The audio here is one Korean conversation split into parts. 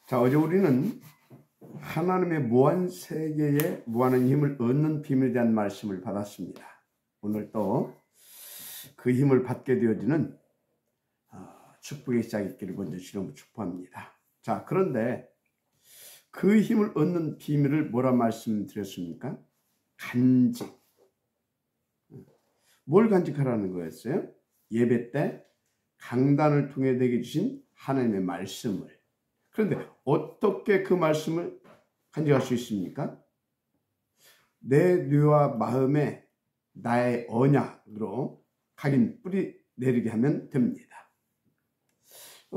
자, 어제 우리는 하나님의 무한 세계에 무한한 힘을 얻는 비밀에 대한 말씀을 받았습니다. 오늘 또 그 힘을 받게 되어지는 축복의 시작이 있기를 먼저 주님으로 축복합니다. 자, 그런데 그 힘을 얻는 비밀을 뭐라 말씀드렸습니까? 간직. 뭘 간직하라는 거였어요? 예배 때 강단을 통해 내게 주신 하나님의 말씀을. 그런데 어떻게 그 말씀을 간직할 수 있습니까? 내 뇌와 마음에 나의 언약으로 각인 뿌리 내리게 하면 됩니다.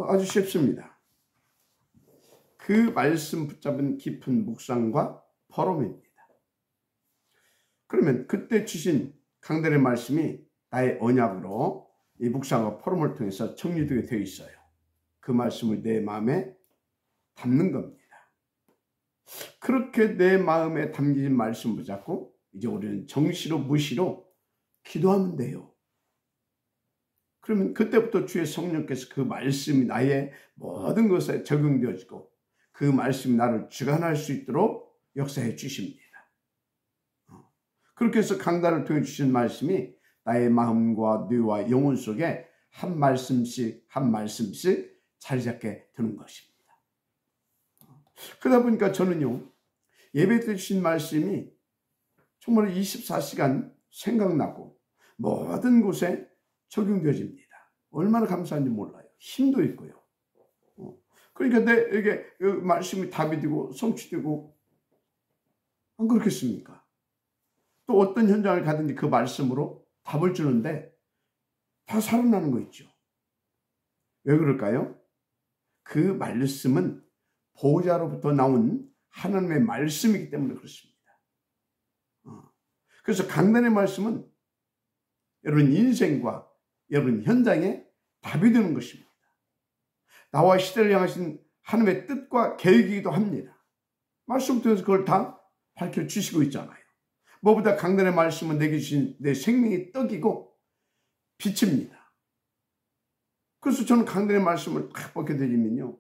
아주 쉽습니다. 그 말씀 붙잡은 깊은 묵상과 포럼입니다. 그러면 그때 주신 강단의 말씀이 나의 언약으로 이 묵상과 포럼을 통해서 정리되게 되어 있어요. 그 말씀을 내 마음에 담는 겁니다. 그렇게 내 마음에 담긴 말씀 붙잡고 이제 우리는 정시로 무시로 기도하면 돼요. 그러면 그때부터 주의 성령께서 그 말씀이 나의 모든 것에 적용되어지고 그 말씀이 나를 주관할 수 있도록 역사해 주십니다. 그렇게 해서 강단을 통해 주신 말씀이 나의 마음과 뇌와 영혼 속에 한 말씀씩 한 말씀씩 자리 잡게 되는 것입니다. 그러다 보니까 저는요, 예배 때 주신 말씀이 정말 24시간 생각나고 모든 곳에 적용되어집니다. 얼마나 감사한지 몰라요. 힘도 있고요. 그러니까 내게 말씀이 답이 되고 성취되고 안 그렇겠습니까? 또 어떤 현장을 가든지 그 말씀으로 답을 주는데 다 살아나는 거 있죠. 왜 그럴까요? 그 말씀은 보호자로부터 나온 하나님의 말씀이기 때문에 그렇습니다. 그래서 강단의 말씀은 여러분 인생과 여러분 현장에 답이 되는 것입니다. 나와 시대를 향하신 하나님의 뜻과 계획이기도 합니다. 말씀 통해서 그걸 다 밝혀주시고 있잖아요. 무엇보다 강단의 말씀은 내게 주신 내 생명의 떡이고 빛입니다. 그래서 저는 강단의 말씀을 딱 보게 되면요,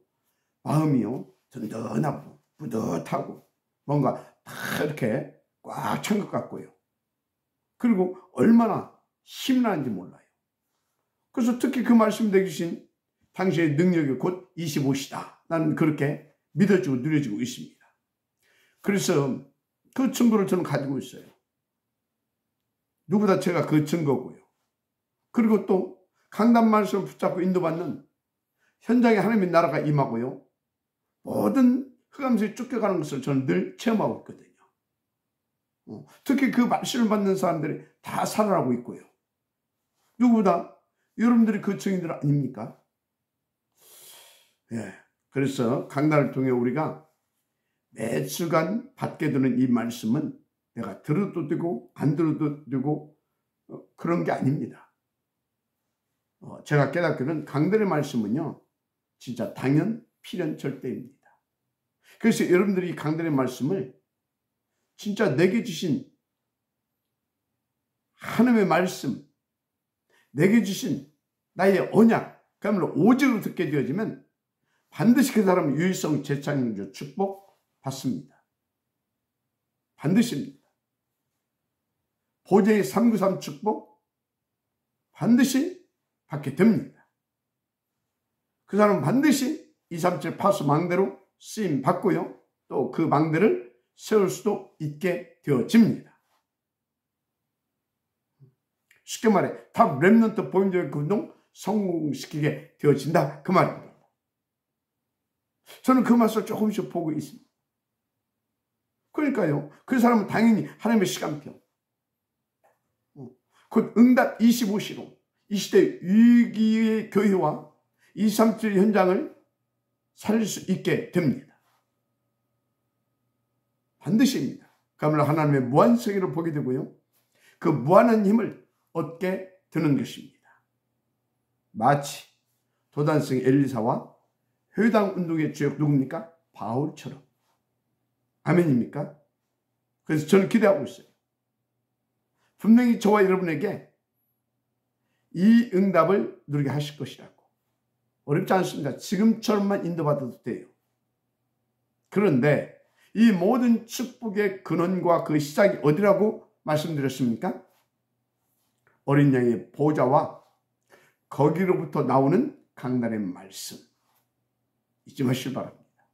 마음이요 든든하고 뿌듯하고 뭔가 다 이렇게 꽉 찬 것 같고요. 그리고 얼마나 힘나는지 몰라요. 그래서 특히 그 말씀 내게 주신 당신의 능력이 곧 25시다. 나는 그렇게 믿어지고 누려지고 있습니다. 그래서 그 증거를 저는 가지고 있어요. 누구보다 제가 그 증거고요. 그리고 또 강단 말씀을 붙잡고 인도받는 현장에 하나님의 나라가 임하고요. 모든 흑암세에 쫓겨가는 것을 저는 늘 체험하고 있거든요. 특히 그 말씀을 받는 사람들이 다 살아나고 있고요. 누구보다 여러분들이 그 증인들 아닙니까? 예. 그래서 강단을 통해 우리가 매 주간 받게 되는 이 말씀은 내가 들어도 되고 안 들어도 되고 그런 게 아닙니다. 제가 깨닫기로는 강단의 말씀은요, 진짜 당연, 필연, 절대입니다. 그래서 여러분들이 이 강단의 말씀을 진짜 내게 주신 하나님의 말씀, 내게 주신 나의 언약, 그야말로 오직으로 듣게 되어지면 반드시 그 사람은 유일성, 재창조, 축복 받습니다. 반드시입니다. 보좌의 393 축복 반드시 받게 됩니다. 그 사람은 반드시 237 파수 망대로 쓰임 받고요. 또 그 망대를 세울 수도 있게 되어집니다. 쉽게 말해 탑 렘넌트 보임교회 운동 성공시키게 되어진다, 그 말입니다. 저는 그 맛을 조금씩 보고 있습니다. 그러니까요, 그 사람은 당연히 하나님의 시간표, 곧 응답 25시로 이 시대 위기의 교회와 237 현장을 살릴 수 있게 됩니다. 반드시입니다. 그야말로 하나님의 무한세계를 보게 되고요, 그 무한한 힘을 얻게 되는 것입니다. 마치 도단성 엘리사와 회당 운동의 주역 누굽니까? 바울처럼. 아멘입니까? 그래서 저는 기대하고 있어요. 분명히 저와 여러분에게 이 응답을 누리게 하실 것이라고. 어렵지 않습니다. 지금처럼만 인도받아도 돼요. 그런데 이 모든 축복의 근원과 그 시작이 어디라고 말씀드렸습니까? 어린 양의 보좌와 거기로부터 나오는 강단의 말씀. 잊지 마시길 바랍니다.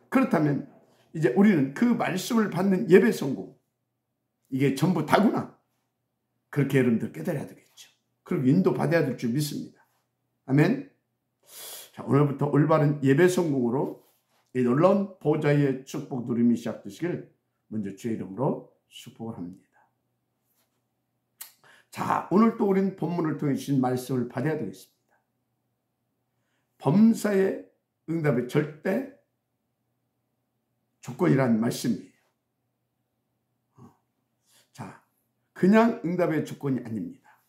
그렇다면 이제 우리는 그 말씀을 받는 예배 성공, 이게 전부 다구나, 그렇게 여러분들 깨달아야 되겠죠. 그리고 인도받아야 될 줄 믿습니다. 아멘. 자, 오늘부터 올바른 예배 성공으로 이 놀라운 보좌의 축복 누림이 시작되시길 먼저 주의 이름으로 축복을 합니다. 자, 오늘 또 우리는 본문을 통해 주신 말씀을 받아야 되겠습니다. 범사의 응답의 절대 조건이라는 말씀이에요. 자, 그냥 응답의 조건이 아닙니다.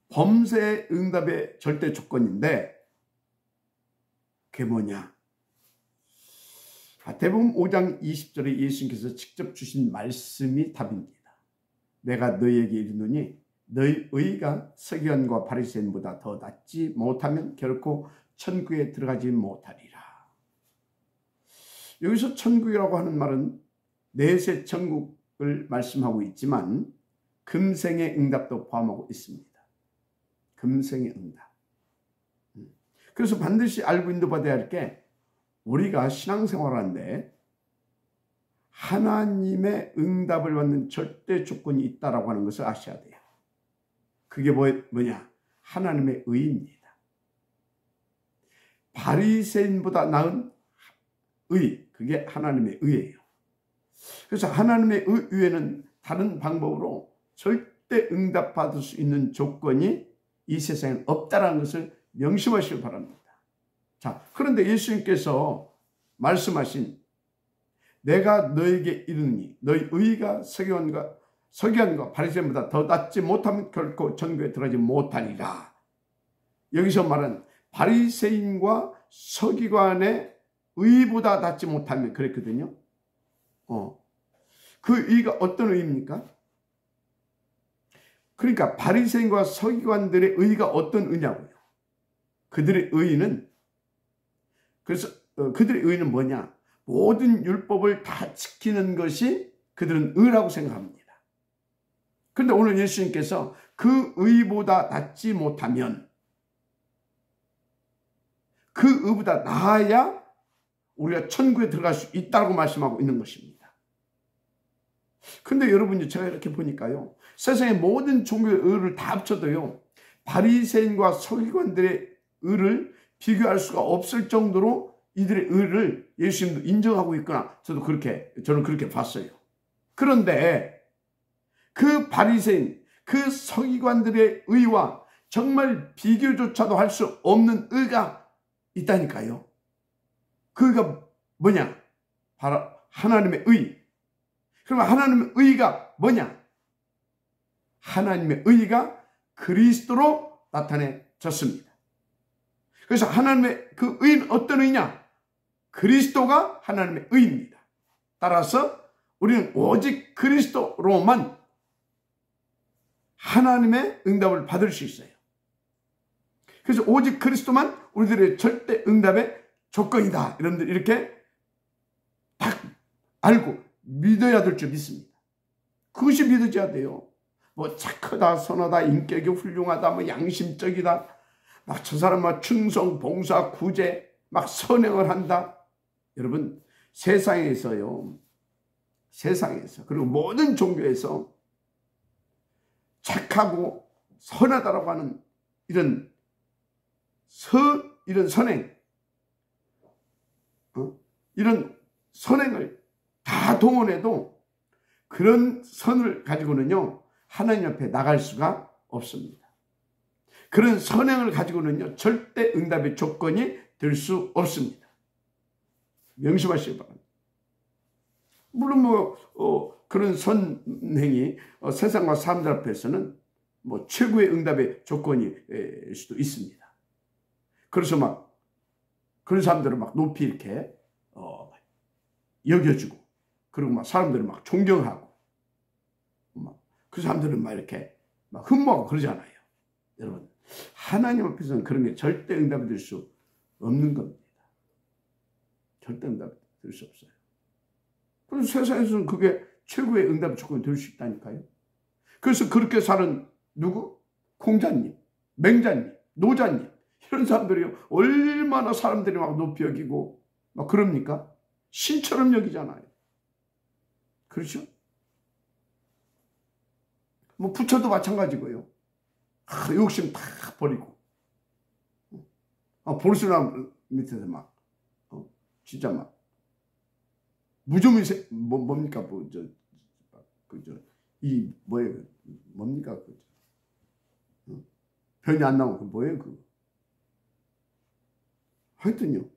범사의 응답의 절대 조건인데 그게 뭐냐? 마태복음 5장 20절에 예수님께서 직접 주신 말씀이 답입니다. 내가 너희에게 이르노니 너희 의가 서기관과 바리새인보다 더 낫지 못하면 결코 천국에 들어가지 못하리라. 여기서 천국이라고 하는 말은 내세 천국을 말씀하고 있지만 금생의 응답도 포함하고 있습니다. 금생의 응답. 그래서 반드시 알고 인도받아야 할 게, 우리가 신앙생활하는데 하나님의 응답을 받는 절대 조건이 있다라고 하는 것을 아셔야 돼요. 그게 뭐냐? 하나님의 의입니다. 바리새인보다 나은 의, 그게 하나님의 의예요. 그래서 하나님의 의에는 다른 방법으로 절대 응답받을 수 있는 조건이 이 세상에 없다라는 것을 명심하시기 바랍니다. 자, 그런데 예수님께서 말씀하신 내가 너에게 이르니 너희 의가 서기관과 바리새인보다 더 낫지 못하면 결코 천국에 들어가지 못하리라. 여기서 말은 바리새인과 서기관의 의보다 낫지 못하면 그랬거든요. 그 의가 어떤 의입니까? 그러니까 바리새인과 서기관들의 의가 어떤 의냐고요. 그들의 의는, 그래서 그들의 의는 뭐냐? 모든 율법을 다 지키는 것이 그들은 의라고 생각합니다. 그런데 오늘 예수님께서 그 의보다 낫지 못하면, 그 의보다 나아야 우리가 천국에 들어갈 수 있다고 말씀하고 있는 것입니다. 그런데 여러분이 제가 이렇게 보니까요, 세상의 모든 종교의 의를 다 합쳐도요, 바리새인과 서기관들의 의를 비교할 수가 없을 정도로 이들의 의를 예수님도 인정하고 있거나 저는 그렇게 봤어요. 그런데 그 바리새인, 그 서기관들의 의와 정말 비교조차도 할 수 없는 의가 있다니까요. 그 의가 뭐냐? 바로 하나님의 의. 그러면 하나님의 의가 뭐냐? 하나님의 의가 그리스도로 나타내졌습니다. 그래서 하나님의 그 의는 어떤 의냐? 그리스도가 하나님의 의입니다. 따라서 우리는 오직 그리스도로만 하나님의 응답을 받을 수 있어요. 그래서 오직 그리스도만 우리들의 절대 응답의 조건이다. 여러분들 이렇게 딱 알고 믿어야 될 줄 믿습니다. 그것이 믿어져야 돼요. 뭐 착하다, 선하다, 인격이 훌륭하다, 뭐 양심적이다, 막 저 사람 막 충성, 봉사, 구제, 막 선행을 한다. 여러분, 세상에서 그리고 모든 종교에서 착하고 선하다라고 하는 이런 선행, 이런 선행을 다 동원해도 그런 선을 가지고는요, 하나님 앞에 나갈 수가 없습니다. 그런 선행을 가지고는요, 절대 응답의 조건이 될 수 없습니다. 명심하시기 바랍니다. 물론 그런 선행이 세상과 사람들 앞에서는 뭐 최고의 응답의 조건일 수도 있습니다. 그래서 막 그런 사람들을 막 높이 이렇게 여겨주고, 그리고 막 사람들을 막 존경하고, 막 그 사람들은 막 이렇게 막 흠모하고 그러잖아요. 여러분, 하나님 앞에서는 그런 게 절대 응답이 될 수 없는 겁니다. 절대 응답이 될 수 없어요. 그래서 세상에서는 그게 최고의 응답 조건이 될 수 있다니까요. 그래서 그렇게 사는 누구? 공자님, 맹자님, 노자님 이런 사람들이 얼마나 사람들이 막 높이 여기고 막 그럽니까? 신처럼 여기잖아요. 그렇죠? 뭐 부처도 마찬가지고요. 욕심 다 버리고 보르스나 밑에서 막 진짜 막 무좀이 뭡니까 이 뭐예요? 뭡니까 변이 안 나오고 뭐예요 그거? 하여튼요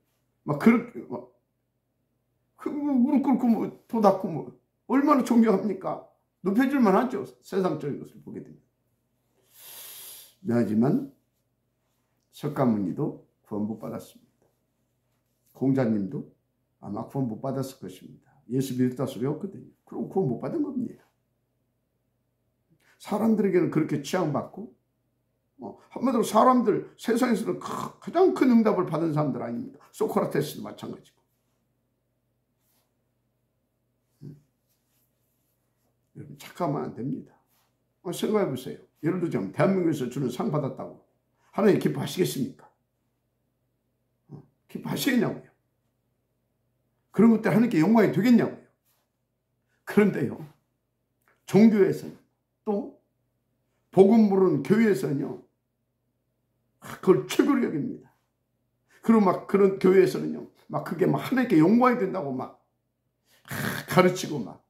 막 그렇게 막 무릎 꿇고 뭐 도 닦고 뭐 얼마나 존경합니까? 높여줄만 하죠. 세상적인 것을 보게 됩니다. 하지만 석가모니도 구원 못 받았습니다. 공자님도 아마 구원 못 받았을 것입니다. 예수 믿었다 소리 없거든요. 그럼 구원 못 받은 겁니다. 사람들에게는 그렇게 취향받고 한마디로 사람들 세상에서는 가장 큰 응답을 받은 사람들 아닙니까? 소크라테스도 마찬가지고. 여러분 착각하면 안 됩니다. 생각해 보세요. 예를 들자면 대한민국에서 주는 상 받았다고 하나님 기뻐하시겠습니까? 기뻐하시겠냐고요. 그런 것들 하나님께 영광이 되겠냐고요. 그런데요 종교에서는 또 복음 모르는 교회에서는요 그걸 최고로 여깁니다. 그리고 막 그런 교회에서는요 막 그게 막 하나님께 영광이 된다고 막 가르치고 막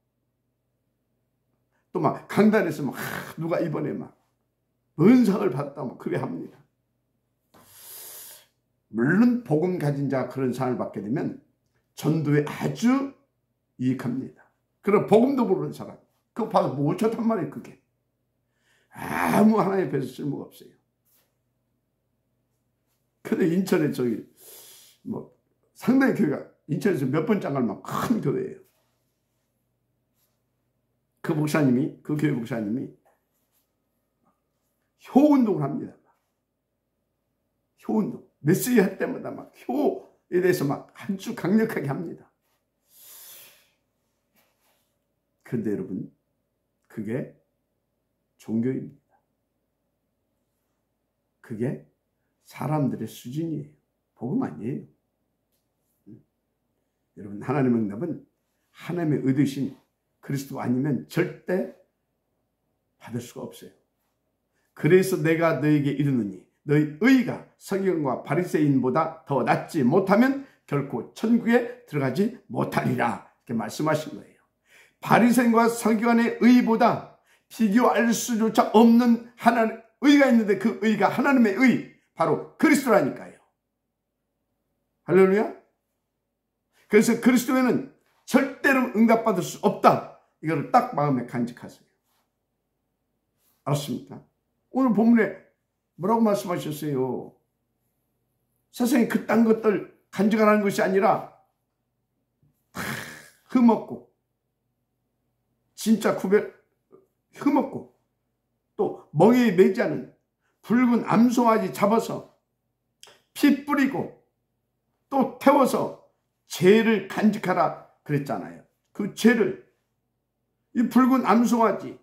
또 막 강단에서 막 누가 이번에 막 은상을 받았다고 막 그래 합니다. 물론 복음 가진 자가 그런 상을 받게 되면 전도에 아주 유익합니다. 그럼 복음도 모르는 사람 그거 봐도 뭐 어쩌단 말이에요. 그게 아무 하나님 앞에서 쓸모가 없어요. 근데 인천에 저기 뭐 상당히 교회가 인천에서 몇 번 장갈 막 큰 교회예요. 그 목사님이 그 교회 목사님이 효운동을 합니다. 효운동 메시지 할 때마다 막 효에 대해서 막 아주 강력하게 합니다. 그런데 여러분 그게 종교입니다. 그게 사람들의 수준이에요. 복음 아니에요. 여러분 하나님의 응답은 하나님의 의도신 그리스도 아니면 절대 받을 수가 없어요. 그래서 내가 너에게 이르노니 너희 의가 서기관과 바리새인보다 더 낫지 못하면 결코 천국에 들어가지 못하리라 이렇게 말씀하신 거예요. 바리새인과 서기관의 의보다 비교할 수조차 없는 하나님 의가 있는데 그 의가 하나님의 의 바로 그리스도라니까요. 할렐루야. 그래서 그리스도에는 절대로 응답받을 수 없다. 이거를 딱 마음에 간직하세요. 알았습니까? 오늘 본문에 뭐라고 말씀하셨어요? 세상에 그딴 것들 간직하라는 것이 아니라 흠없고 진짜 흠없고 또 멍에에 매지 않은 붉은 암송아지 잡아서 피 뿌리고 또 태워서 죄를 간직하라 그랬잖아요. 그 죄를 이 붉은 암송아지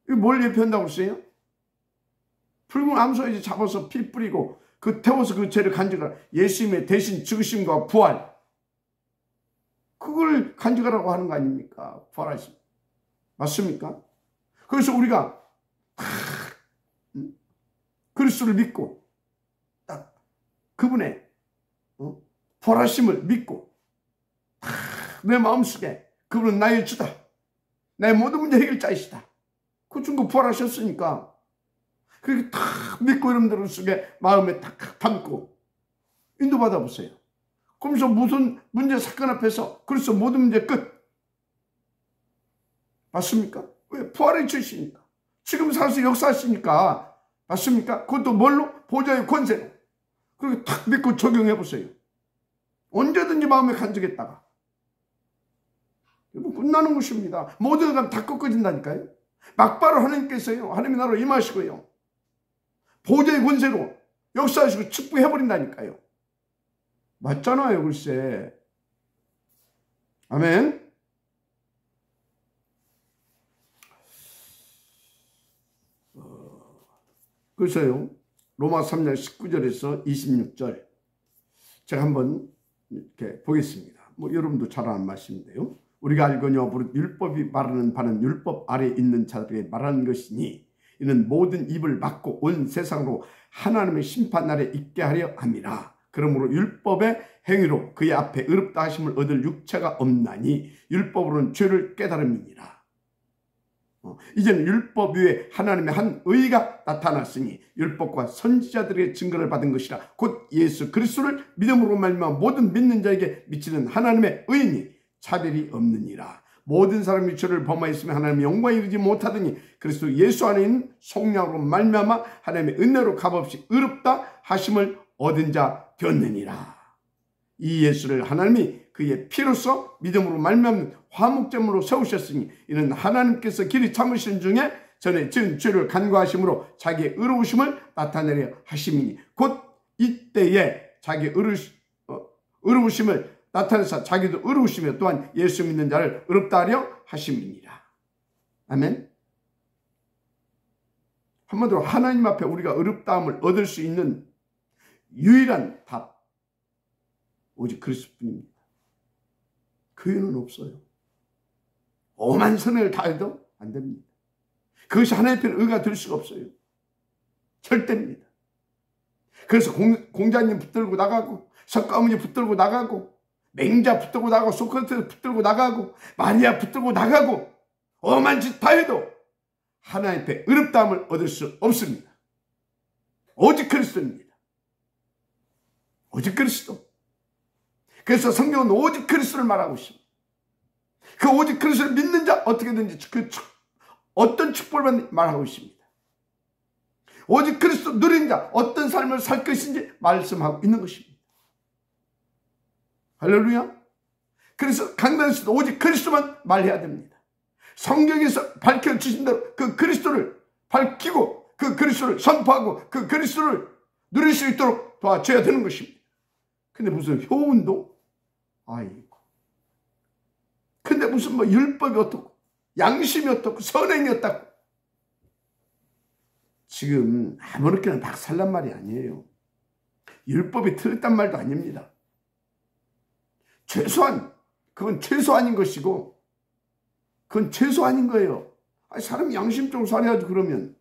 이 뭘 예표한다고 했어요? 붉은 암송아지 잡아서 피 뿌리고 그 태워서 그 죄를 간직하라. 예수님의 대신 죽으심과 부활 그걸 간직하라고 하는 거 아닙니까? 부활하심 맞습니까? 그래서 우리가 그리스도를 믿고 딱 그분의 부활하심을 믿고 내 마음속에 그분은 나의 주다. 내 모든 문제 해결자이시다. 그 중고 부활하셨으니까 그렇게 다 믿고 여러분들 속에 마음에 딱 담고 인도받아 보세요. 그러면서 무슨 문제 사건 앞에서 그래서 모든 문제 끝. 맞습니까? 왜? 부활의 주시니까. 지금 살아서 역사하시니까. 맞습니까? 그것도 뭘로? 보좌의 권세로. 그렇게 탁 믿고 적용해 보세요. 언제든지 마음에 간직했다가 여러분 끝나는 것입니다. 모든 감 다 꺾어진다니까요. 막바로 하나님께서요. 하나님의 나라로 임하시고요. 보좌의 권세로 역사하시고 축복해버린다니까요. 맞잖아요. 글쎄. 아멘. 그래서요, 로마 3장 19절에서 26절 제가 한번 이렇게 보겠습니다. 뭐 여러분도 잘 아는 말씀인데요. 우리가 알거니와 무릇 율법이 말하는 바는 율법 아래에 있는 자들에게 말하는 것이니 이는 모든 입을 막고 온 세상으로 하나님의 심판날에 있게 하려 함이라. 그러므로 율법의 행위로 그의 앞에 의롭다 하심을 얻을 육체가 없나니 율법으로는 죄를 깨달음이니라. 이제는 율법 위에 하나님의 한 의가 나타났으니 율법과 선지자들의 증거를 받은 것이라. 곧 예수 그리스도를 믿음으로 말미암아 모든 믿는 자에게 미치는 하나님의 의니 차별이 없느니라. 모든 사람이 죄를 범하였으면 하나님의 영광에 이르지 못하더니 그리스도 예수 안에 있는 속량으로 말미암아 하나님의 은혜로 값없이 의롭다 하심을 얻은 자 되었느니라. 이 예수를 하나님이 그의 피로써 믿음으로 말미암는 화목제물로 세우셨으니 이는 하나님께서 길이 참으신 중에 전에 지은 죄를 간과하심으로 자기의 의로우심을 나타내려 하심이니 곧 이때에 자기의 의로우심을 나타내서 자기도 의로우시며 또한 예수 믿는 자를 의롭다 하려 하심이니라. 아멘. 한마디로 하나님 앞에 우리가 의롭다함을 얻을 수 있는 유일한 답, 오직 그리스도뿐입니다. 그 이유는 없어요. 오만 선을 다해도 안 됩니다. 그것이 하나님 편 의가 될 수가 없어요. 절대입니다. 그래서 공자님 붙들고 나가고 석가모니 붙들고 나가고 맹자 붙들고 나가고 소크라테스 붙들고 나가고 마리아 붙들고 나가고 오만 짓 다 해도 하나님 앞에 의롭다함을 얻을 수 없습니다. 오직 그리스도입니다. 오직 그리스도. 그래서 성경은 오직 그리스도를 말하고 있습니다. 그 오직 그리스도를 믿는 자 어떻게든지 어떤 축복을 말하고 있습니다. 오직 그리스도 누린 자 어떤 삶을 살 것인지 말씀하고 있는 것입니다. 할렐루야. 그래서 강단에서도 오직 그리스도만 말해야 됩니다. 성경에서 밝혀주신 대로 그 그리스도를 밝히고 그 그리스도를 선포하고 그 그리스도를 누릴 수 있도록 도와줘야 되는 것입니다. 근데 무슨 효운도? 아이고. 근데 무슨 뭐 율법이 어떻고 양심이 어떻고 선행이 어떻고 지금 아무렇게나 박살난 말이 아니에요. 율법이 틀렸단 말도 아닙니다. 최소한 그건 최소한인 것이고 그건 최소한인 거예요. 아니 사람이 양심적으로 살아야지. 그러면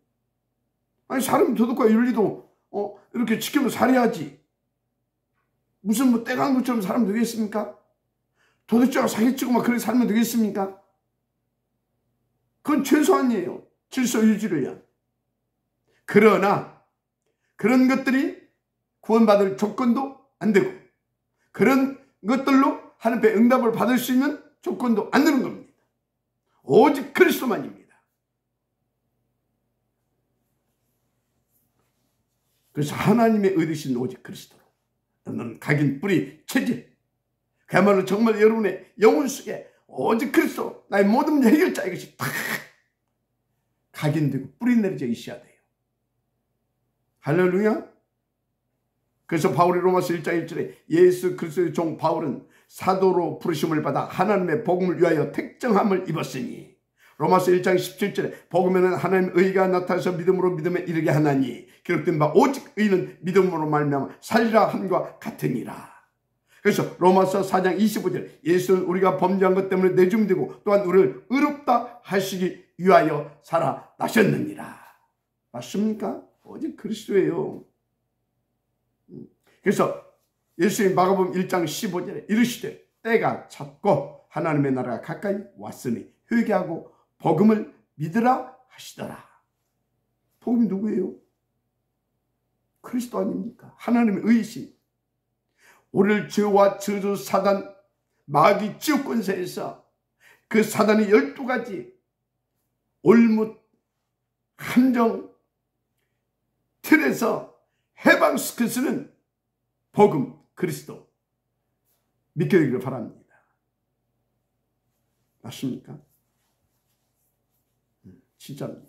아니 사람이 도덕과 윤리도 이렇게 지키면서 살아야지. 무슨 뭐 떼간 것처럼 살면 되겠습니까? 도덕적으로 사기치고 막 그렇게 살면 되겠습니까? 그건 최소한이에요. 질서 유지를 위한. 그러나 그런 것들이 구원받을 조건도 안 되고 그런 것들로 하나님의 응답을 받을 수 있는 조건도 안 되는 겁니다. 오직 그리스도만입니다. 그래서 하나님의 의되신 오직 그리스도로 너는 각인 뿌리 체질 그야말로 정말 여러분의 영혼 속에 오직 그리스도 나의 모든 문제 해결자 이것이 다 각인되고 뿌리 내려져 있어야 돼요. 할렐루야. 그래서 바울이 로마서 1장 1절에 예수 그리스도의 종 바울은 사도로 부르심을 받아 하나님의 복음을 위하여 택정함을 입었으니 로마서 1장 17절에 복음에는 하나님의 의가 나타나서 믿음으로 믿음에 이르게 하나니 기록된 바 오직 의는 믿음으로 말미암아 살리라 함과 같으니라. 그래서 로마서 4장 25절 예수는 우리가 범죄한 것 때문에 내중되고 또한 우리를 의롭다 하시기 위하여 살아나셨느니라. 맞습니까? 오직 그리스도예요. 그래서 예수님 마가복음 1장 15절에 이르시되 때가 찼고 하나님의 나라가 가까이 왔으니 회개하고 복음을 믿으라 하시더라. 복음이 누구예요? 그리스도 아닙니까? 하나님의 의이신 우리를 죄와 저주 사단 마귀 지옥 권세에서 그 사단의 12가지 올무 함정 틀에서 해방시켜주는 복음 그리스도 믿겨지기를 바랍니다. 맞습니까? 진짜입니다.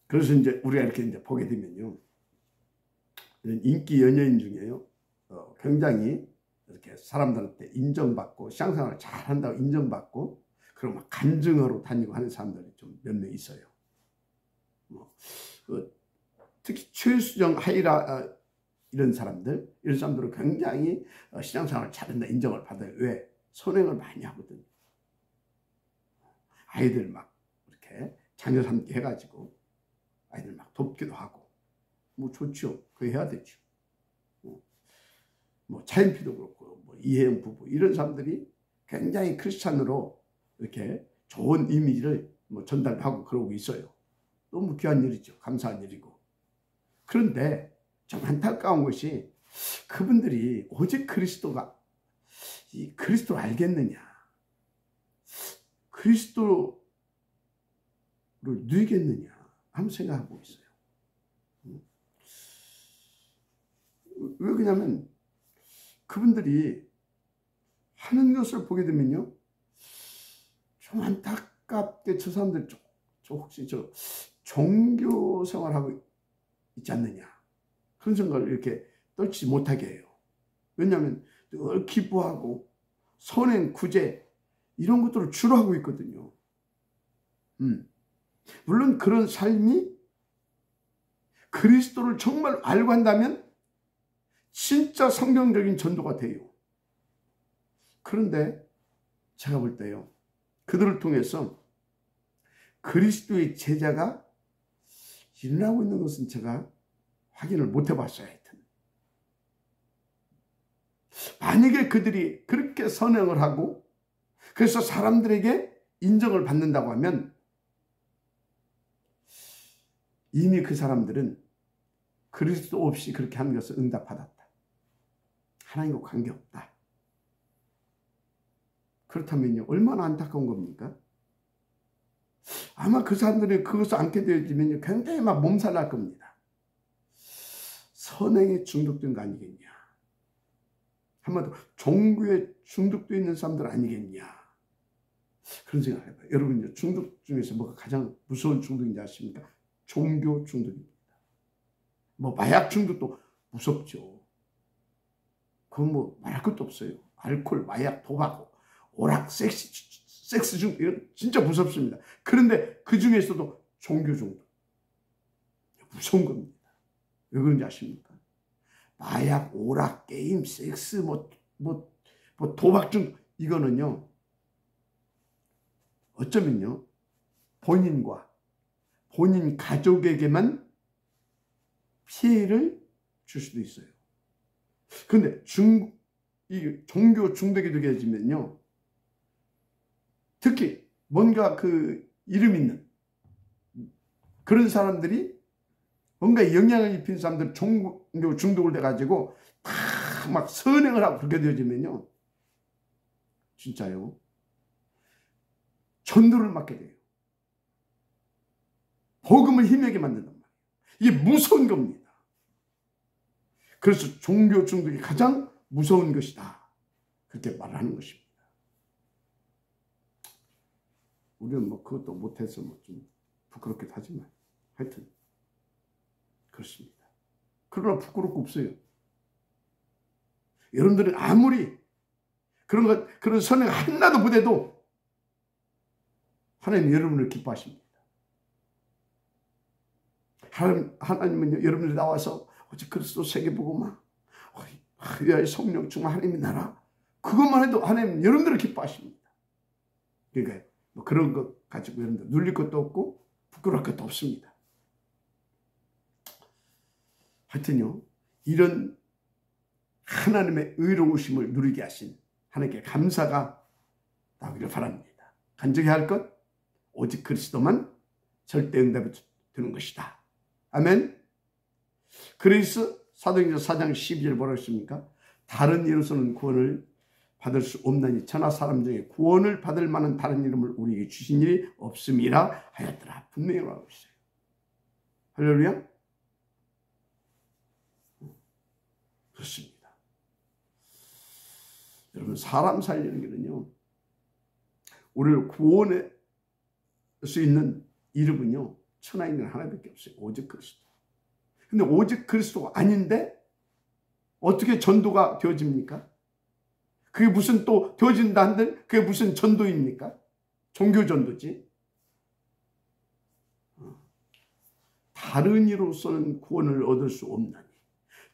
그래서 이제 우리가 이렇게 이제 보게 되면요, 이런 인기 연예인 중에요, 굉장히 이렇게 사람들한테 인정받고 신앙생활을 잘한다고 인정받고 그리고 막 간증하러 다니고 하는 사람들이 좀 몇 명 있어요. 특히 최수정, 하이라 이런 사람들은 굉장히 신앙생활을 잘한다 인정을 받아요. 왜? 선행을 많이 하거든요. 아이들 막 이렇게 자녀 삼기 해가지고 아이들 막 돕기도 하고 뭐 좋죠. 그거 해야 되죠. 뭐 차인피도 그렇고 뭐 이혜영 부부 이런 사람들이 굉장히 크리스찬으로 이렇게 좋은 이미지를 뭐 전달하고 그러고 있어요. 너무 귀한 일이죠. 감사한 일이고. 그런데 좀 안타까운 것이 그분들이 오직 그리스도를 알겠느냐, 그리스도를 누리겠느냐 한번 생각하고 있어요. 왜 그러냐면 그분들이 하는 것을 보게 되면요, 좀 안타깝게 저 사람들 혹시 종교 생활하고 있지 않느냐 그런 생각을 이렇게 떨치지 못하게 해요. 왜냐하면 늘 기부하고 선행 구제 이런 것들을 주로 하고 있거든요. 물론 그런 삶이 그리스도를 정말 알고 한다면 진짜 성경적인 전도가 돼요. 그런데 제가 볼 때요, 그들을 통해서 그리스도의 제자가 일어나고 있는 것은 제가 확인을 못 해봤어요. 하여튼 만약에 그들이 그렇게 선행을 하고 그래서 사람들에게 인정을 받는다고 하면 이미 그 사람들은 그리스도 없이 그렇게 하는 것을 응답받았다. 하나님과 관계없다. 그렇다면요, 얼마나 안타까운 겁니까? 아마 그 사람들이 그것을 안게 되어지면 굉장히 막 몸살 날 겁니다. 선행에 중독된 거 아니겠냐. 한마디로 종교에 중독되어 있는 사람들 아니겠냐. 그런 생각을 해봐요. 여러분요, 중독 중에서 뭐가 가장 무서운 중독인지 아십니까? 종교 중독입니다. 뭐 마약 중독도 무섭죠. 그건 뭐 말할 것도 없어요. 알코올, 마약, 도박, 오락, 섹스 중독 이건 진짜 무섭습니다. 그런데 그 중에서도 종교 중독 무서운 겁니다. 왜 그런지 아십니까? 마약, 오락, 게임, 섹스, 도박 중독 이거는요, 어쩌면요 본인과 본인 가족에게만 피해를 줄 수도 있어요. 그런데 이 종교 중독이 되게 되면요, 특히 뭔가 그 이름 있는 그런 사람들이 뭔가 영향을 입힌 사람들 종교 중독을 돼가지고 다 막 선행을 하고 그렇게 되어지면요, 진짜요 전도를 맡게 돼요. 복음을 힘에게 만든단 말이에요. 이게 무서운 겁니다. 그래서 종교 중독이 가장 무서운 것이다. 그렇게 말하는 것입니다. 우리는 뭐 그것도 못해서 뭐 좀 부끄럽기도 하지만 하여튼 그렇습니다. 그러나 부끄럽고 없어요. 여러분들은 아무리 그런 선행 하나도 못해도 하나님 여러분을 기뻐하십니다. 하나님은 여러분들이 나와서 어제 그리스도 세계복음화 의아의 성령 충만 하나님의 나라 그것만 해도 하나님 여러분들을 기뻐하십니다. 그러니까 뭐 그런 것 가지고 여러분들 눌릴 것도 없고 부끄러울 것도 없습니다. 하여튼요, 이런 하나님의 의로우심을 누리게 하신 하나님께 감사가 나오기를 바랍니다. 간절히 할 것 오직 그리스도만 절대 응답이 되는 것이다. 아멘. 그래서 사도행전 4장 12절 뭐라고 했습니까? 다른 이로서는 구원을 받을 수 없나니 천하 사람 중에 구원을 받을 만한 다른 이름을 우리에게 주신 일이 없음이라 하였더라. 분명히 말하고 있어요. 할렐루야. 그렇습니다. 여러분, 사람 살리는 길은요, 우리를 구원할 수 있는 이름은요, 천하에 있는 하나밖에 없어요. 오직 그리스도. 근데 오직 그리스도가 아닌데 어떻게 전도가 되어집니까? 그게 무슨 또 되어진다 한들 그게 무슨 전도입니까? 종교 전도지. 다른 이로서는 구원을 얻을 수 없나니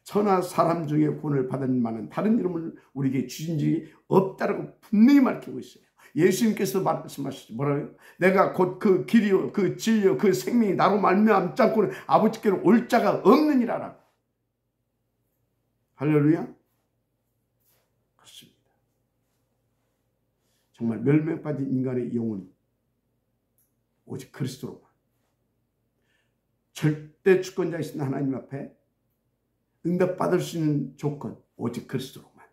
천하 사람 중에 구원을 받은 만은 다른 이름을 우리에게 주신 적이 없다라고 분명히 밝히고 있어요. 예수님께서 말씀하시죠. 뭐라고요? 내가 곧 그 길이요 그 진리요 그 생명이 나로 말미암지 않고는 아버지께로 올 자가 없느니라라고. 할렐루야. 그렇습니다. 정말 멸망받은 인간의 영혼 오직 그리스도로만, 절대 주권자이신 하나님 앞에 응답받을 수 있는 조건 오직 그리스도로만.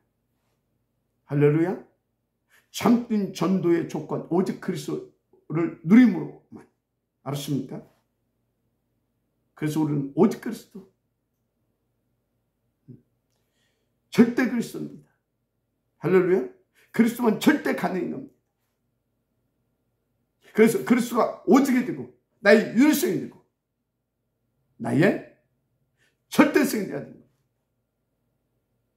할렐루야. 참된 전도의 조건 오직 그리스도를 누림으로만. 알았습니까? 그래서 우리는 오직 그리스도, 절대 그리스도입니다. 할렐루야. 그리스도만 절대 가능한 겁니다. 그래서 그리스도가 오직이 되고 나의 유일성이 되고 나의 절대성이 되어야 됩니다.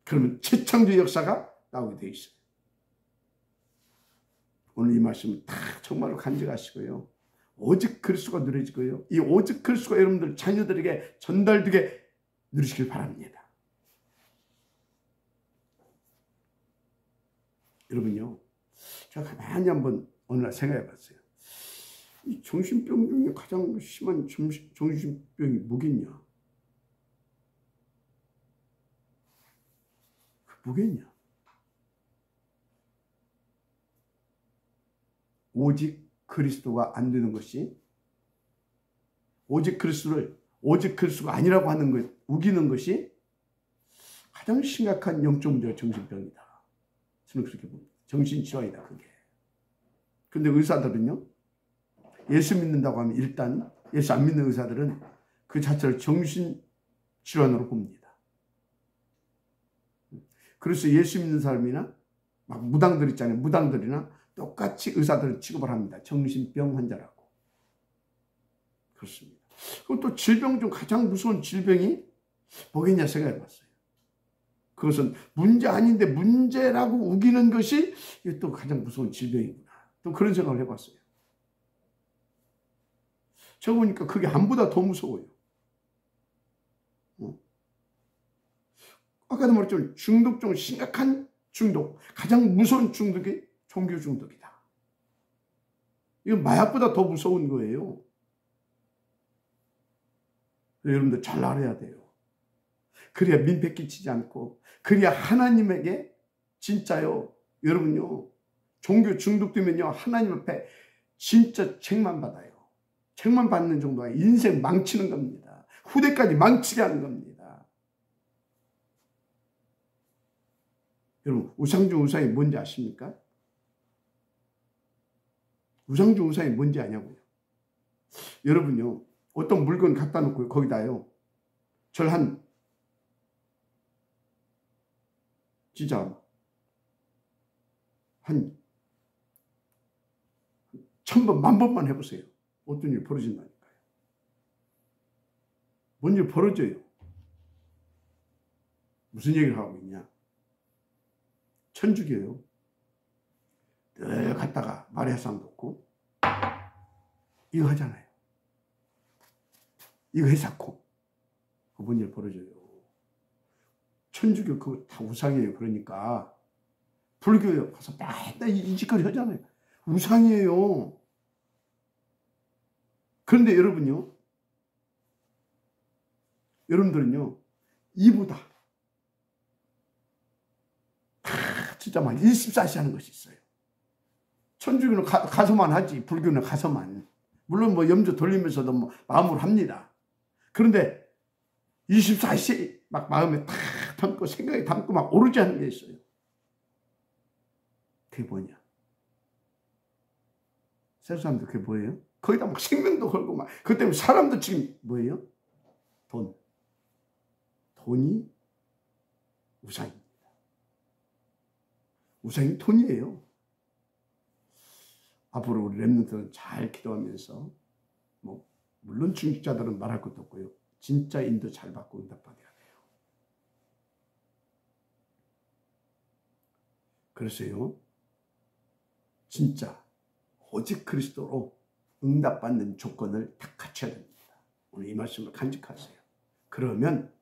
그러면 최창조의 역사가 나오게 되어 있어요. 오늘 이 말씀은 다 정말로 간직하시고요. 오직 그리스도가 누려지고요. 이 오직 그리스도가 여러분들 자녀들에게 전달되게 누리시길 바랍니다. 여러분요, 제가 가만히 한번 어느 날 생각해 봤어요. 이 정신병 중에 가장 심한 정신병이 뭐겠냐? 뭐겠냐? 오직 그리스도가 안 되는 것이, 오직 그리스도가 아니라고 하는 것, 우기는 것이 가장 심각한 영적 문제가 정신병이다. 저는 그렇게 봅니다. 정신질환이다, 그게. 근데 의사들은요, 예수 믿는다고 하면 일단 예수 안 믿는 의사들은 그 자체를 정신질환으로 봅니다. 그래서 예수 믿는 사람이나 막 무당들 있잖아요. 무당들이나 똑같이 의사들을 취급을 합니다. 정신병 환자라고. 그렇습니다. 그리고 또 질병 중 가장 무서운 질병이 뭐겠냐 생각해 봤어요. 그것은 문제 아닌데 문제라고 우기는 것이 이게 또 가장 무서운 질병이구나. 또 그런 생각을 해봤어요. 저 보니까 그게 암보다 더 무서워요. 아까도 말했지만 중독 중 심각한 중독, 가장 무서운 중독이 종교 중독이다. 이건 마약보다 더 무서운 거예요. 여러분들 잘 알아야 돼요. 그래야 민폐 끼치지 않고, 그래야 하나님에게 진짜요, 여러분요, 종교 중독되면요, 하나님 앞에 진짜 책만 받아요. 책만 받는 정도가 인생 망치는 겁니다. 후대까지 망치게 하는 겁니다. 여러분, 우상 중 우상이 뭔지 아십니까? 우상 중 우상이 뭔지 아냐고요. 여러분요, 어떤 물건 갖다 놓고 거기다요, 절 진짜 한 1000번, 10,000번만 해보세요. 어떤 일이 벌어진다니까요. 뭔 일 벌어져요. 무슨 얘기를 하고 있냐? 천주교요. 늘 갔다가 마리아상 놓고 이거 하잖아요. 이거 해놓고 뭔 일 벌어져요. 천주교 그거 다 우상이에요. 그러니까 불교에 가서 맨날 이 짓거리 하잖아요. 우상이에요. 그런데 여러분들은요, 이보다 진짜 막 24시 하는 것이 있어요. 천주교는 가서만 하지, 불교는 가서만. 물론 뭐 염주 돌리면서도 뭐 마음으로 합니다. 그런데 24시 막 마음에 탁 담고 생각에 담고 막 오르지 않는 게 있어요. 그게 뭐냐? 세상 사람들 그게 뭐예요? 거기다 막 생명도 걸고 막, 그 때문에 사람도 지금 뭐예요? 돈이 우상입니다. 우상이 돈이에요. 앞으로 우리 렘넌트는 잘 기도하면서, 뭐 물론 중직자들은 말할 것도 없고요, 진짜 인도 잘 받고 응답받아야 돼요. 그래서요, 진짜 오직 그리스도로 응답받는 조건을 다 갖춰야 됩니다. 오늘 이 말씀을 간직하세요. 그러면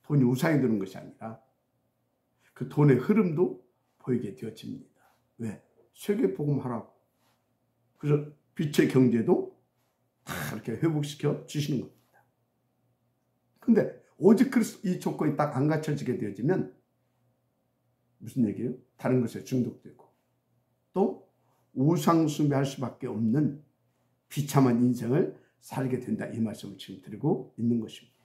돈이 우상이 되는 것이 아니라 그 돈의 흐름도 보이게 되어집니다. 왜? 세계복음하라고. 그래서 빛의 경제도 다 이렇게 회복시켜 주시는 겁니다. 근데 오직 그리스도 이 조건이 딱 안 갖춰지게 되어지면 무슨 얘기예요? 다른 것에 중독되고 또 우상 숭배할 수밖에 없는 비참한 인생을 살게 된다. 이 말씀을 지금 드리고 있는 것입니다.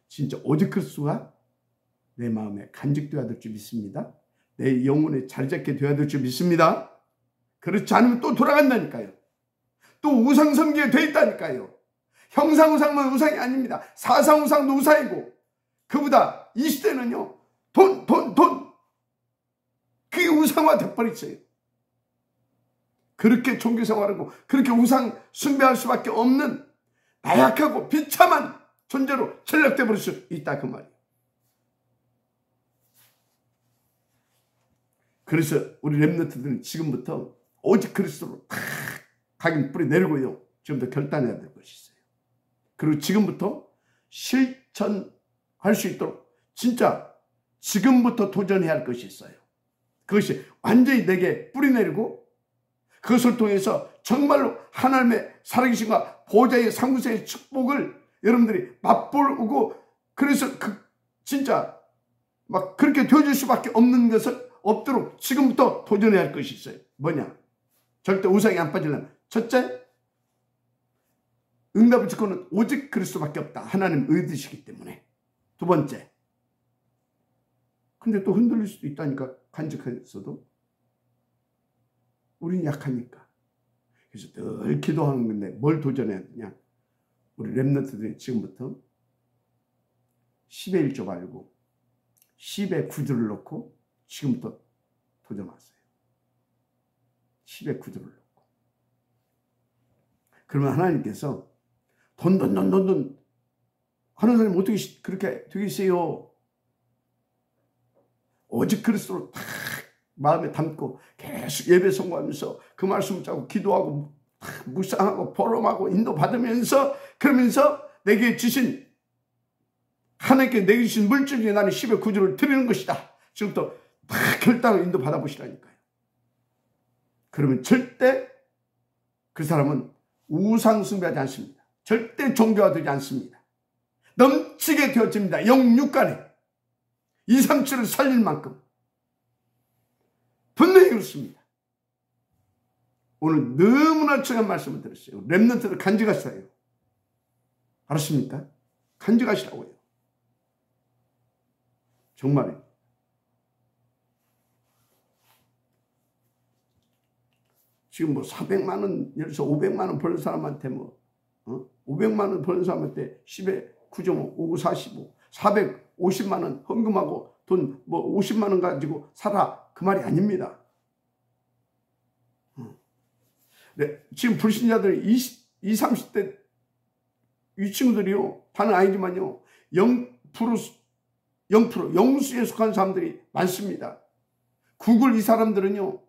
진짜 오직 그리스도가 내 마음에 간직되어야 될 줄 믿습니다. 내 영혼에 자리 잡게 되어야 될 줄 믿습니다. 그렇지 않으면 또 돌아간다니까요. 또 우상 섬기게 돼 있다니까요. 형상 우상만 우상이 아닙니다. 사상 우상도 우상이고, 그보다 이 시대는요, 돈. 그게 우상화 돼버렸어요. 그렇게 종교 생활하고 그렇게 우상 숭배할 수밖에 없는 나약하고 비참한 존재로 전락돼 버릴 수 있다, 그 말이에요. 그래서 우리 렘넌트들은 지금부터 오직 그리스도로 다 각인 뿌리 내리고요, 지금부터 결단해야 될 것이 있어요. 그리고 지금부터 실천할 수 있도록 진짜 지금부터 도전해야 할 것이 있어요. 그것이 완전히 내게 뿌리 내리고 그것을 통해서 정말로 하나님의 살아계신과 보좌의 상부세의 축복을 여러분들이 맛보고, 그래서 진짜 막 그렇게 되어줄 수밖에 없는 것을 없도록 지금부터 도전해야 할 것이 있어요. 뭐냐? 절대 우상에 안 빠지려면 첫째, 응답의 조건은 오직 그리스도밖에 없다. 하나님 의지시기 때문에. 두 번째, 근데 또 흔들릴 수도 있다니까, 간직해서도. 우리는 약하니까. 그래서 늘 기도하는 건데 뭘 도전해야 되냐? 우리 렘넌트들이 지금부터 10의 1조 말고 10의 9조를 넣고 지금부터 도전하세요. 10의 9조를 넣고. 그러면 하나님께서 돈 하는 사람이 어떻게 그렇게 되겠어요? 오직 그리스도로 딱 마음에 담고 계속 예배 성공하면서 그 말씀 짜고 기도하고 묵상하고 포럼하고 인도받으면서, 그러면서 내게 주신, 하나님께 내게 주신 물질 중에 나는 10의 9조를 드리는 것이다. 지금부터 다 결단을 인도받아보시라니까요. 그러면 절대 그 사람은 우상 숭배하지 않습니다. 절대 종교화되지 않습니다. 넘치게 되어집니다. 영육간에 2, 3, 7을 살릴 만큼. 분명히 그렇습니다. 오늘 너무나 중요한 말씀을 드렸어요. 렘넌트를 간직하시라요. 알았습니까? 간직하시라고요. 정말이에요. 지금 뭐 400만 원, 예를 들어서 500만 원 버는 사람한테 500만 원 버는 사람한테 10에 9점 5, 45, 450만 원 헌금하고 돈 50만 원 가지고 살아. 그 말이 아닙니다. 네, 지금 불신자들이 20, 30대 이 친구들이요, 다는 아니지만요, 0% 영수에 속한 사람들이 많습니다. 구글 이 사람들은요,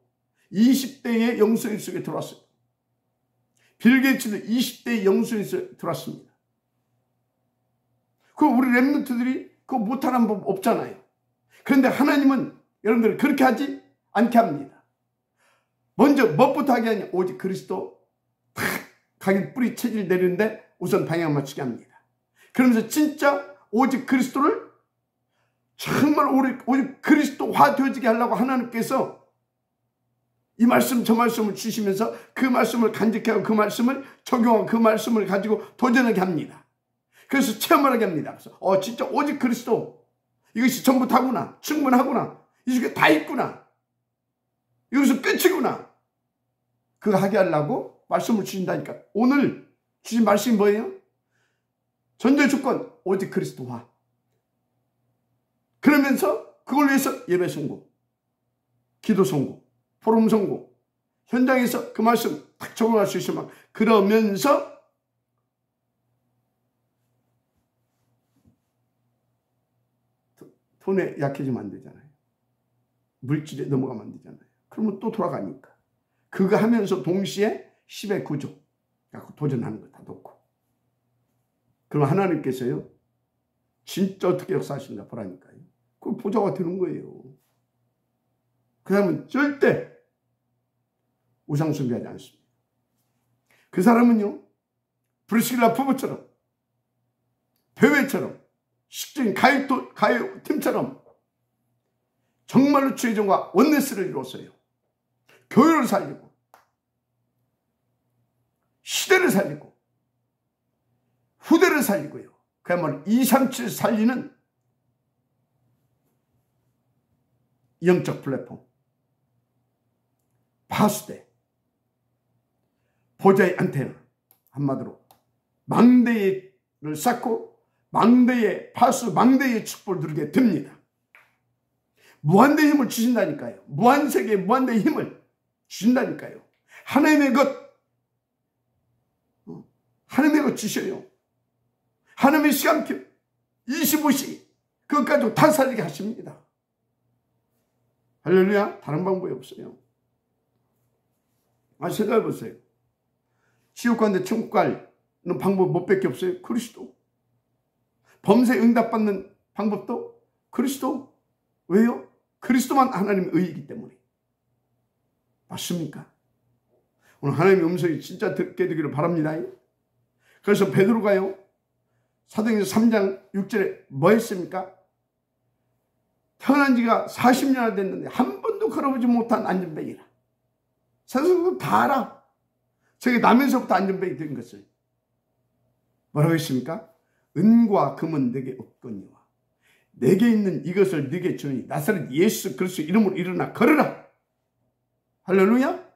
20대의 영수인 속에 들어왔어요. 빌 게이츠도 20대의 영수인 속에 들어왔습니다. 그 우리 렘넌트들이 그거 못하는 법 없잖아요. 그런데 하나님은 여러분들을 그렇게 하지 않게 합니다. 먼저 무엇부터 하게 하냐? 오직 그리스도 탁 각인 뿌리 체질 내리는데 우선 방향 맞추게 합니다. 그러면서 진짜 오직 그리스도를 정말 오직 그리스도화 되어지게 하려고 하나님께서 이 말씀 저 말씀을 주시면서 그 말씀을 간직하고 그 말씀을 적용하고 그 말씀을 가지고 도전하게 합니다. 그래서 체험하게 합니다. 그래서 진짜 오직 그리스도, 이것이 전부 다구나, 충분하구나, 이 속에 다 있구나, 여기서 끝이구나, 그거 하게 하려고 말씀을 주신다니까. 오늘 주신 말씀이 뭐예요? 전제 조건 오직 그리스도화. 그러면서 그걸 위해서 예배 성공, 기도 성공, 포럼 성공, 현장에서 그 말씀 딱 적용할 수 있으면, 그러면서 돈에 약해지면 안 되잖아요. 물질에 넘어가면 안 되잖아요. 그러면 또 돌아가니까. 그거 하면서 동시에 10의 구조 갖고 도전하는 거 다 놓고. 그럼 하나님께서요, 진짜 어떻게 역사하시는가 보라니까요. 그 보좌가 되는 거예요. 그 사람은 절대 우상 숭배하지 않습니다. 그 사람은요, 브리스길라 부부처럼, 배회처럼, 식적인 가요팀처럼 정말로 주의정과 원네스를 이루었어요. 교회를 살리고, 시대를 살리고, 후대를 살리고요. 그야말로 237 살리는 영적 플랫폼, 파수대, 보좌의 안테나, 한마디로 망대를 쌓고 망대의 파수, 망대의 축복을 누리게 됩니다. 무한대의 힘을 주신다니까요. 무한세계의 무한대의 힘을 주신다니까요. 하나님의 것, 하나님의 것 주셔요. 하나님의 시간표 25시 그것까지 다 살리게 하십니다. 할렐루야. 다른 방법이 없어요. 생각해 보세요. 지옥 가는데 천국 가는 방법 못 밖에 없어요. 그리스도. 범죄 응답받는 방법도 그리스도. 왜요? 그리스도만 하나님의 의이기 때문에. 맞습니까? 오늘 하나님의 음성이 진짜 듣게 되기를 바랍니다. 그래서 베드로가요, 사도행전 3장 6절에 뭐 했습니까? 태어난 지가 40년이나 됐는데 한 번도 걸어보지 못한 안전뱅이라. 세상도 다 알아. 저게 나면서부터 안전뱅이 된 것을. 뭐라고 했습니까? 은과 금은 내게 없거니와 내게 있는 이것을 네게 주니 나사렛 예수 그리스도 이름으로 일어나 걸어라. 할렐루야.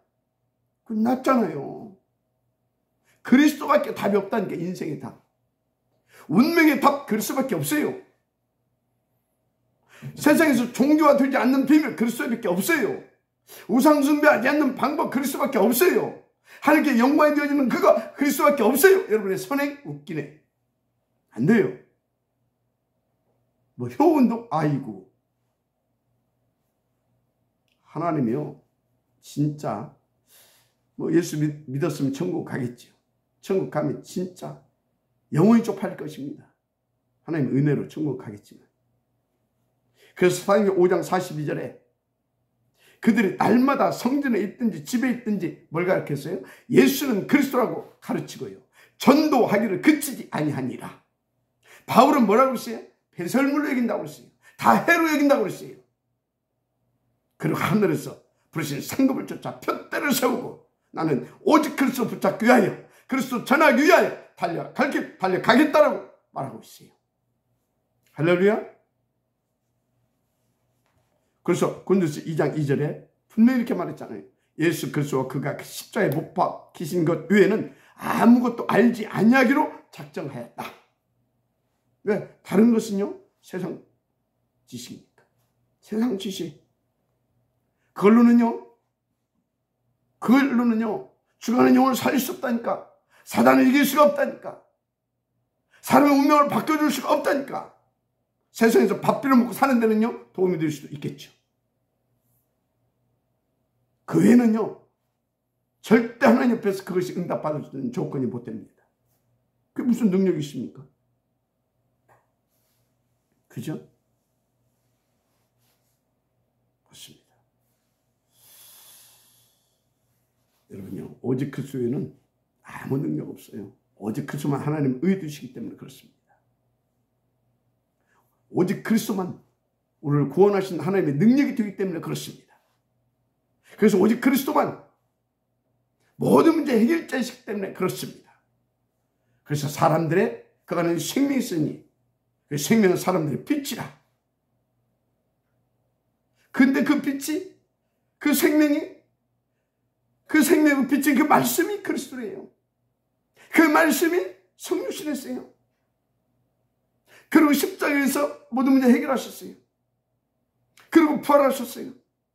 끝났잖아요. 그리스도밖에 답이 없다니까. 인생의 답, 운명의 답 그리스도밖에 없어요. 세상에서 종교화 되지 않는 비밀 그리스도밖에 없어요. 우상 숭배하지 않는 방법 그리스도밖에 없어요. 하나님께 영광이 되어지는 그거 그리스도밖에 없어요. 여러분의 선행 웃기네. 안 돼요. 뭐 효운도 아이고. 하나님이요, 진짜 뭐 예수 믿었으면 천국 가겠죠. 천국 가면 진짜 영원히 쪽팔릴 것입니다. 하나님 은혜로 천국 가겠지만. 그래서 사도행전 5장 42절에 그들이 날마다 성전에 있든지 집에 있든지 뭘 가르쳤어요? 예수는 그리스도라고 가르치고요, 전도하기를 그치지 아니하니라. 바울은 뭐라고 했어요? 배설물로 여긴다고 했어요. 다 해로 여긴다고 했어요. 그리고 하늘에서 부르신 상급을 쫓아 표대를 세우고 나는 오직 그리스도 붙잡기 위하여 그리스도 전하기 위하여 달려가겠다라고 말하고 있어요. 할렐루야. 그래서 고린도서 2장 2절에 분명히 이렇게 말했잖아요. 예수 그리스도와 그가 십자가에 못 박히신 것 외에는 아무것도 알지 아니하기로 작정하였다. 왜? 다른 것은요, 세상 지식이니까. 세상 지식. 그걸로는요 죽어가는 영혼을 살릴 수 없다니까. 사단을 이길 수가 없다니까. 사람의 운명을 바꿔줄 수가 없다니까. 세상에서 밥 빌어 먹고 사는 데는요 도움이 될 수도 있겠죠. 그 외에는요 절대 하나님 옆에서 그것이 응답받을 수 있는 조건이 못 됩니다. 그게 무슨 능력이 있습니까? 그죠? 그렇습니다. 여러분요, 오직 그리스도에는 아무 능력 없어요. 오직 그리스도만 하나님 의해주시기 때문에 그렇습니다. 오직 그리스도만 우리를 구원하신 하나님의 능력이 되기 때문에 그렇습니다. 그래서 오직 그리스도만 모든 문제 해결자이시기 때문에 그렇습니다. 그래서 사람들의 그 안에 생명이 있으니 그 생명은 사람들의 빛이라. 근데 그 빛이, 그 생명이, 그 생명의 빛인 그 말씀이 그리스도예요. 그 말씀이 성육신했어요. 그리고 십자가에서 모든 문제 해결하셨어요. 그리고 부활하셨어요.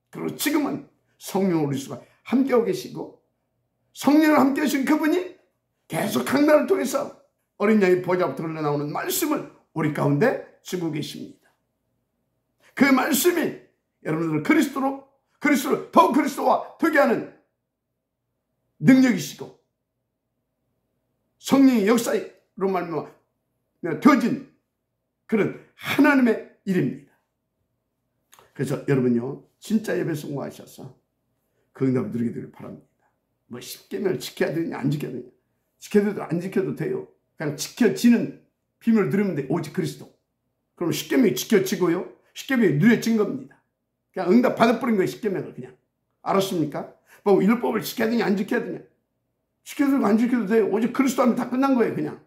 그리고 지금은 성령으로 우리 수가 함께하고 계시고, 성령을 함께 하신 그분이 계속 강단을 통해서 어린 양의 보좌부터 흘러나오는 말씀을 우리 가운데 주고 계십니다. 그 말씀이 여러분들을 그리스도를 더 그리스도와 되게 하는 능력이시고 성령의 역사로 말미암아 되어진 그런 하나님의 일입니다. 그래서 여러분요, 진짜 예배 성공하셔서 그 응답을 누리게 되길 바랍니다. 뭐 10계명을 지켜야 되느냐 안 지켜야 되느냐, 지켜도 안 지켜도 돼요. 그냥 지켜지는 비밀을 누리면 돼. 오직 그리스도. 그럼 10계명이 지켜지고요, 10계명이 누려진 겁니다. 그냥 응답 받아버린 거예요. 10계명을 그냥. 알았습니까? 뭐 율법을 지켜야 되냐 안 지켜야 되냐, 지켜도 안 지켜도 돼요. 오직 그리스도 하면 다 끝난 거예요. 그냥.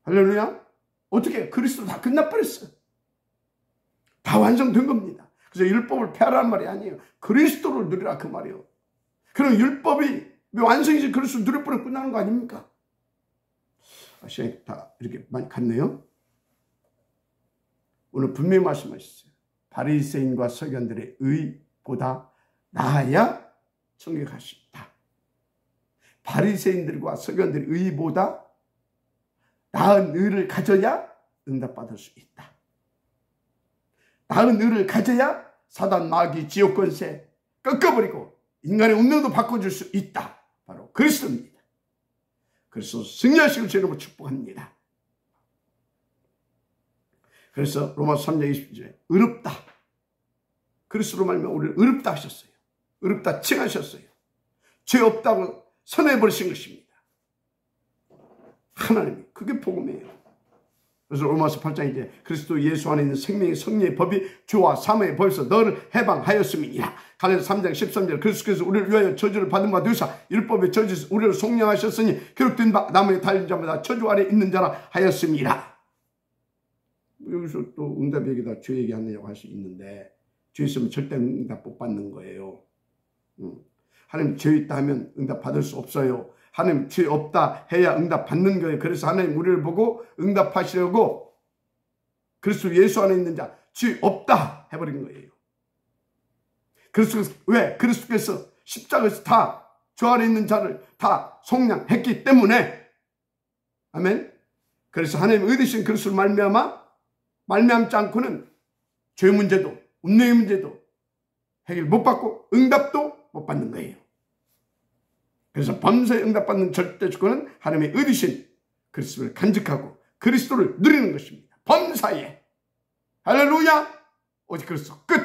할렐루야. 어떻게 그리스도 다 끝나버렸어요. 다 완성된 겁니다. 그래서 율법을 폐하라는 말이 아니에요. 그리스도를 누리라 그 말이에요. 그럼 율법이 완성이지 그리스도 누려버려 끝나는 거 아닙니까? 시간이 다 이렇게 많이 갔네요. 오늘 분명히 말씀하셨어요. 바리새인과 서기관들의 의보다 나아야 천국에 갈 수 있다. 바리새인들과 서기관들의 의보다 나은 의를 가져야 응답받을 수 있다. 나은 의를 가져야 사단, 마귀, 지옥 권세 꺾어버리고 인간의 운명도 바꿔줄 수 있다. 바로 그리스도입니다. 그래서 승리하시길 주님으로 축복합니다. 그래서 로마서 3장 20절에 의롭다. 그리스도로 말미암아 우리를 의롭다 하셨어요. 의롭다 칭하셨어요. 죄 없다고 선언해버리신 것입니다. 하나님이. 그게 복음이에요. 그래서 로마서 8장 이제 그리스도 예수 안에 있는 생명의 성리의 법이 죄와 사망의 법에서 너를 해방하였음이니라. 갈라디아서 3장 13절 그리스도께서 우리를 위하여 저주를 받은 바 되사 율법의 저주에서 우리를 속량하셨으니 기록된 바 나무에 달린 자마다 저주 아래 있는 자라 하였음이라. 여기서 또 응답 얘기다 죄 얘기하느냐고 할 수 있는데, 죄 있으면 절대 응답 못 받는 거예요. 하나님 죄 있다 하면 응답 받을 수 없어요. 하나님 죄 없다 해야 응답 받는 거예요. 그래서 하나님 우리를 보고 응답하시려고 그리스도 예수 안에 있는 자 죄 없다 해버린 거예요. 왜? 그리스도께서 십자가에서 다 저 안에 있는 자를 다 속량했기 때문에. 아멘. 그래서 하나님 의되신 그리스도를 말미암지 않고는 죄 문제도 운명의 문제도 해결 못 받고 응답도 못 받는 거예요. 그래서 범사에 응답받는 절대 주권은 하나님의 의되신 그리스도를 간직하고 그리스도를 누리는 것입니다. 범사에. 할렐루야. 오직 그리스도 끝.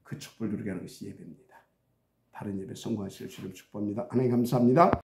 그 축복을 누리게 하는 것이 예배입니다. 다른 예배 성공하실 주님 축복합니다. 하나님 감사합니다.